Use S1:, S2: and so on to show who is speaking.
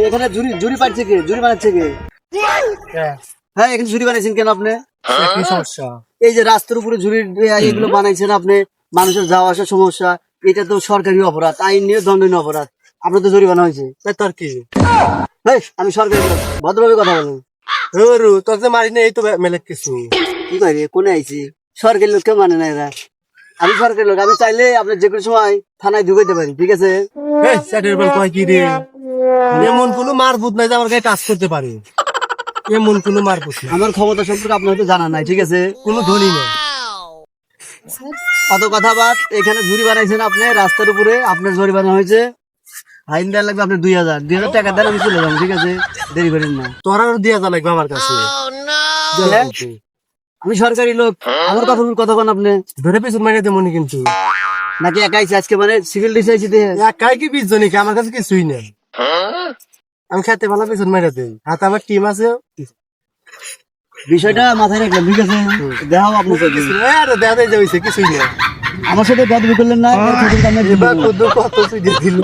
S1: এখানে ঝুড়ি পাচ্ছে কে? ঝুড়ি বানাচ্ছে কে? হ্যাঁ, এখানে ঝুড়ি বানাইছেন কেন আপনি?
S2: কি সমস্যা?
S1: এই যে রাস্তার উপরে ঝুড়ি এগুলো বানাইছেন আপনি, মানুষের যাওয়া আসার সমস্যা, এটা তো সরকারি অপরাধ, আইন নিয়ে দণ্ডনীয় অপরাধ। আপনার তো জরিমানা হয়েছে।
S2: তোর কি?
S1: আমি সরকারি লোক, ভদ্রভাবে কথা বলুন।
S2: তোর যে মারি না এই তো মেলে কিছু।
S1: কি করি কোনে আইছি? সরকারি লোক কেউ মানে না এরা। আমি সরকারি লোক, আমি চাইলে আপনার যে কোনো সময় থানায় ঢুকাইতে পারি, ঠিক আছে?
S2: কি রে, এমন কোনো মারবুত নাই যে আমার গায়ে টাচ করতে পারে। এমন কোনো মারবুত নাই।
S1: আমার ক্ষমতা সম্পর্কে আপনার হয়তো জানা নাই, ঠিক আছে?
S2: কোনো ধনী নেই।
S1: অত কথা বাদ, এখানে ঝুড়ি বানাইছেন আপনি রাস্তার উপরে, আপনার জরিমানা হয়েছে। ফাইন দেওয়া লাগবে আপনার 2000 টাকা দেন, আমি চলে যাবো, ঠিক আছে? দেরি করেন না।
S2: তোর আর দিয়া যা লাগবে আমার কাছে।
S1: আমি সরকারি লোক, আমার কথা বলেন আপনি।
S2: ধরে পিছন মারিয়ে দেবো কিন্তু।
S1: নাকি একাইছে আজকে, মানে সিভিল ডিস আইছি দেহে?
S2: একাই কি 20 জনই, আমার কাছে কিছুই নেই। আমি খেতে ভালো পিছন মারিয়ে দেই, হাতে আমার টিম আছে।
S1: বিষয়টা মাথায় রাখলাম, ঠিক আছে? দেখাও আপনার সাথে।
S2: দেখা যায় কিছুই নেই।
S1: আমার সাথে বেয়াদবি করলেন না, এর ক্ষতির কারণে
S2: এবার কত সুই দিয়ে দিল।